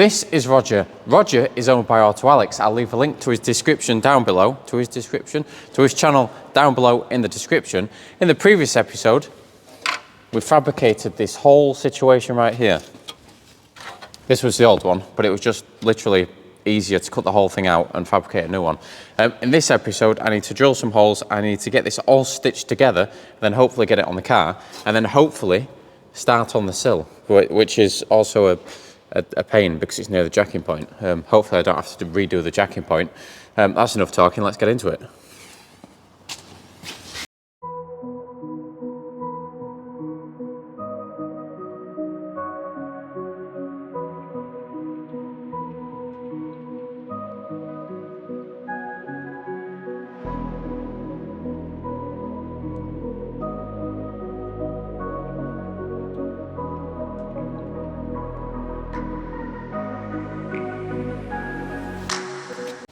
This is Roger. Roger is owned by AutoAlex. I'll leave a link to his description down below, to his channel down below in the description. In the previous episode, we fabricated this whole situation right here. This was the old one, but it was just literally easier to cut the whole thing out and fabricate a new one. In this episode, I need to drill some holes. I need to get this all stitched together, and then hopefully get it on the car, and then hopefully start on the sill, which is also a pain because it's near the jacking point. Hopefully I don't have to redo the jacking point. That's enough talking, let's get into it.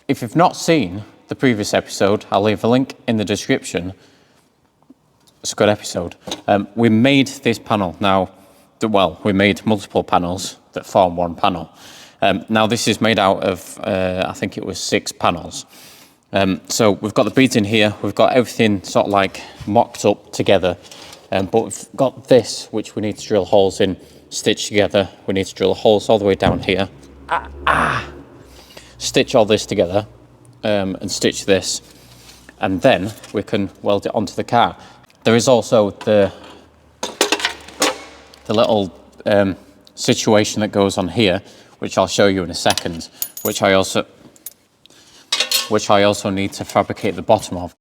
If you've not seen the previous episode, I'll leave a link in the description. It's a good episode. We made this panel. Now, well, we made multiple panels that form one panel. Now this is made out of, I think it was 6 panels. So we've got the beads in here. We've got everything sort of like mocked up together. But we've got this, which we need to drill holes in, stitch together. We need to drill holes all the way down here. Stitch all this together and stitch this, and then we can weld it onto the car. There is also the little situation that goes on here, which I'll show you in a second, which I also need to fabricate the bottom of.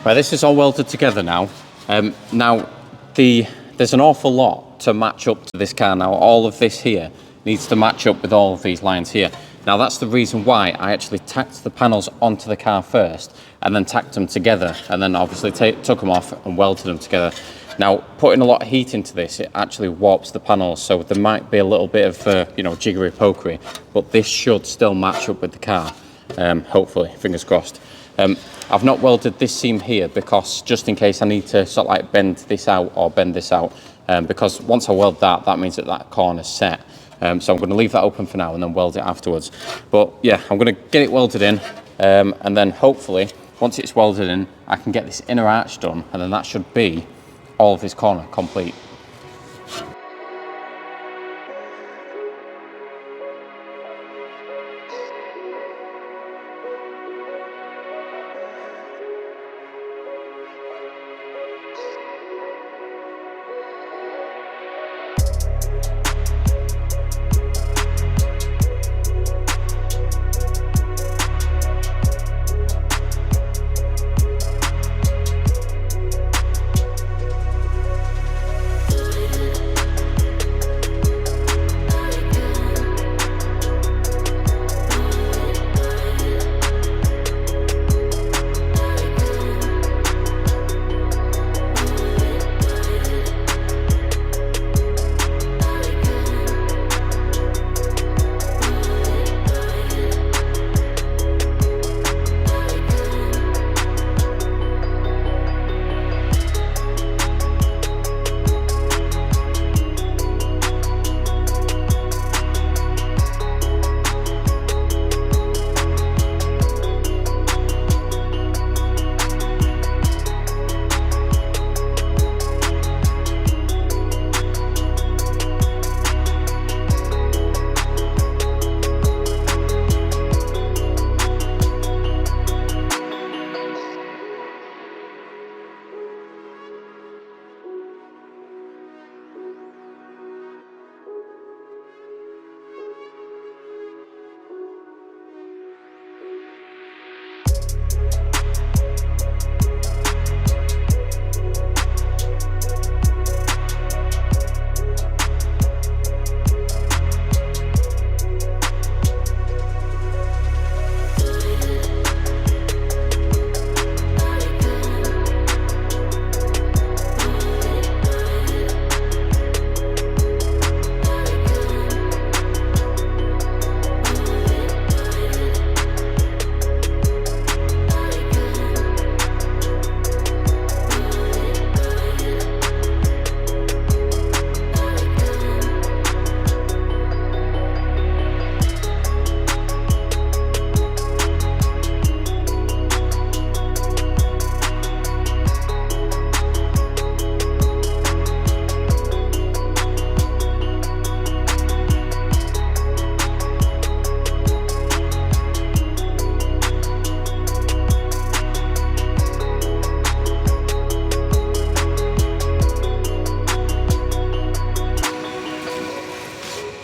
Right, this is all welded together now. There's an awful lot to match up to this car now. All of this here needs to match up with all of these lines here. Now that's the reason why I actually tacked the panels onto the car first and then tacked them together, and then obviously took them off and welded them together. Now, putting a lot of heat into this, it actually warps the panels, so there might be a little bit of jiggery pokery, but this should still match up with the car, hopefully, fingers crossed. I've not welded this seam here because just in case I need to sort of like bend this out or bend this out, because once I weld that, that means that corner's set. So I'm going to leave that open for now and then weld it afterwards. But yeah, I'm going to get it welded in, and then hopefully once it's welded in, I can get this inner arch done, and then that should be all of this corner complete.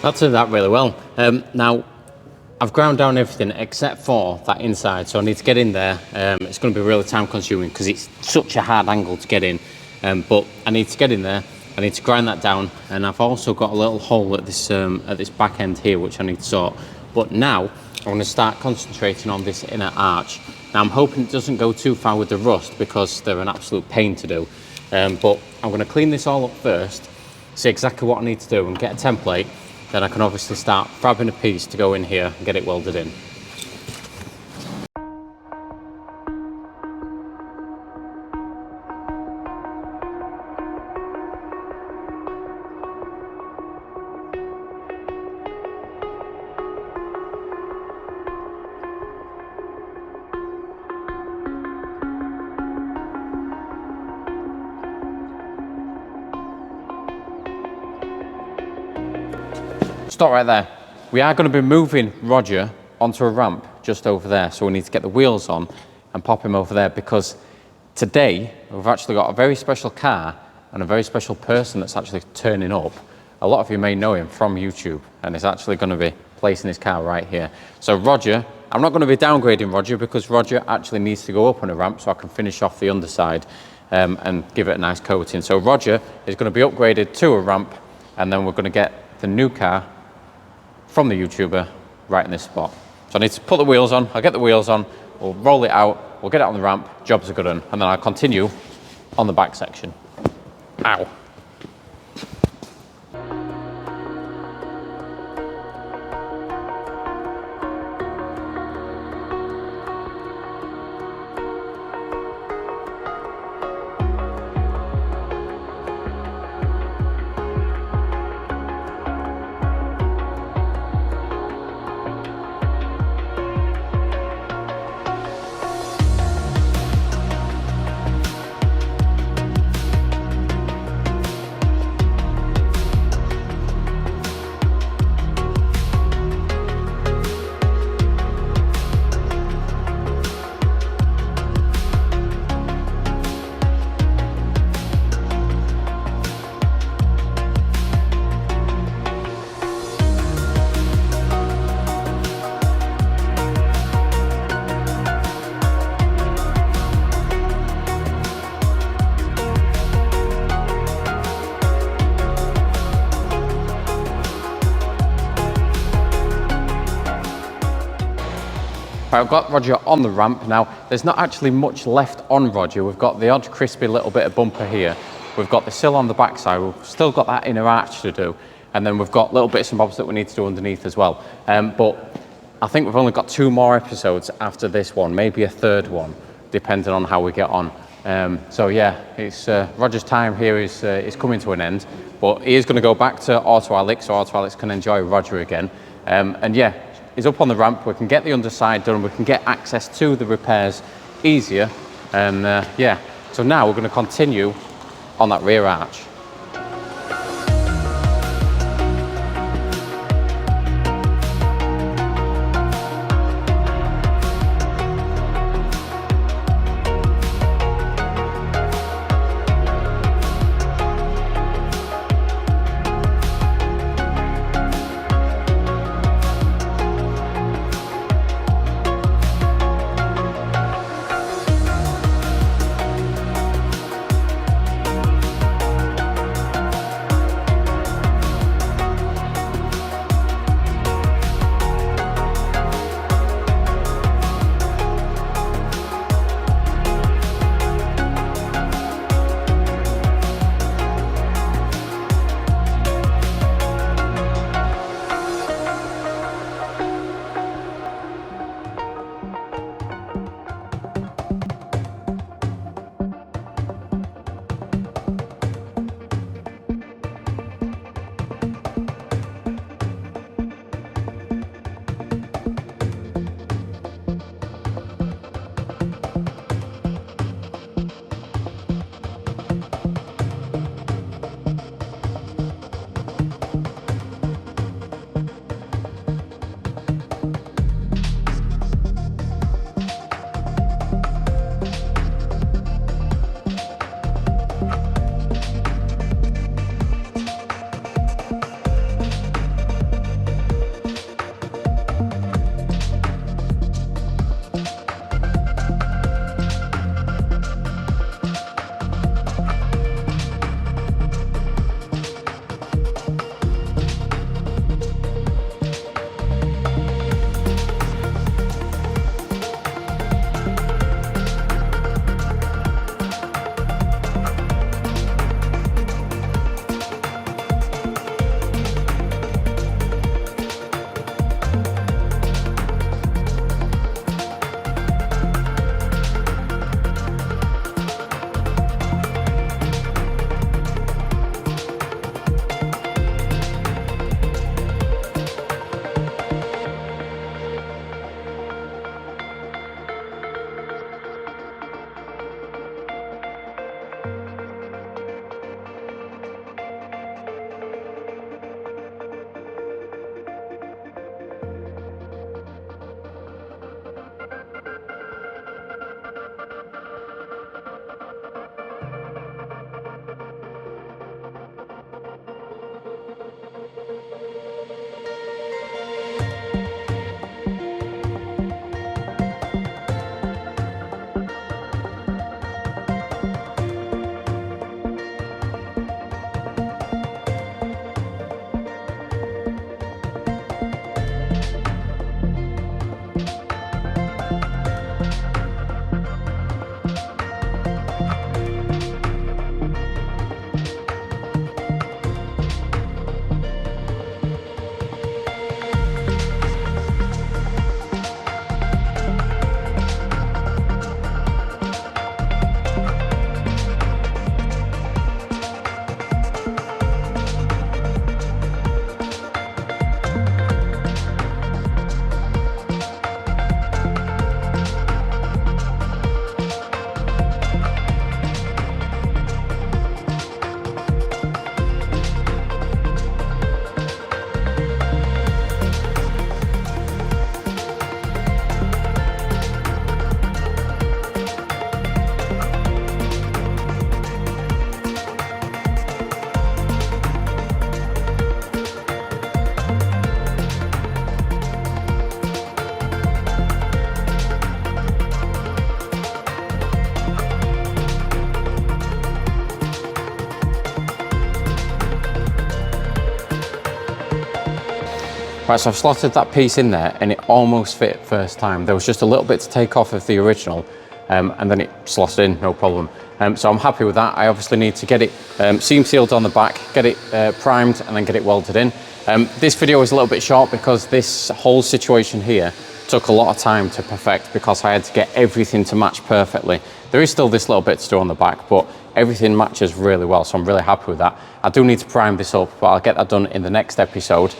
That turned out really well. Now, I've ground down everything except for that inside, so I need to get in there. It's going to be really time consuming because it's such a hard angle to get in, but I need to get in there. I need to grind that down, and I've also got a little hole at this back end here which I need to sort. But now I'm going to start concentrating on this inner arch. Now I'm hoping it doesn't go too far with the rust because they're an absolute pain to do, but I'm going to clean this all up first, see exactly what I need to do and get a template. Then I can obviously start fabbing a piece to go in here and get it welded in. Stop right there. We are going to be moving Roger onto a ramp just over there, so we need to get the wheels on and pop him over there, because today we've actually got a very special car and a very special person that's actually turning up. A lot of you may know him from YouTube, and he's actually going to be placing his car right here. So Roger I'm not going to be downgrading Roger because Roger actually needs to go up on a ramp so I can finish off the underside and give it a nice coating. So Roger is going to be upgraded to a ramp, and then we're going to get the new car from the YouTuber right in this spot. So I need to put the wheels on, I'll get the wheels on, we'll roll it out, we'll get it on the ramp, jobs are good done, and then I'll continue on the back section. Ow. Right, I've got Roger on the ramp now. There's not actually much left on Roger. We've got the odd crispy little bit of bumper here. We've got the sill on the backside. We've still got that inner arch to do. And then we've got little bits and bobs that we need to do underneath as well. But I think we've only got 2 more episodes after this one, maybe a third one, depending on how we get on. So yeah, it's Roger's time here is coming to an end, but he is going to go back to Auto Alex so Auto Alex can enjoy Roger again. And yeah, he's up on the ramp, we can get the underside done, we can get access to the repairs easier. And yeah, so now we're going to continue on that rear arch. Right, so I've slotted that piece in there and it almost fit first time. There was just a little bit to take off of the original and then it slotted in, no problem. So I'm happy with that. I obviously need to get it seam sealed on the back, get it primed and then get it welded in. This video is a little bit short because this whole situation here took a lot of time to perfect because I had to get everything to match perfectly. There is still this little bit to do on the back, but everything matches really well, so I'm really happy with that. I do need to prime this up, but I'll get that done in the next episode.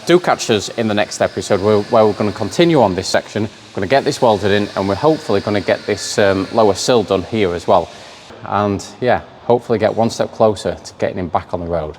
Do catch us in the next episode where we're going to continue on this section. We're going to get this welded in and we're hopefully going to get this lower sill done here as well. And yeah, hopefully get one step closer to getting him back on the road.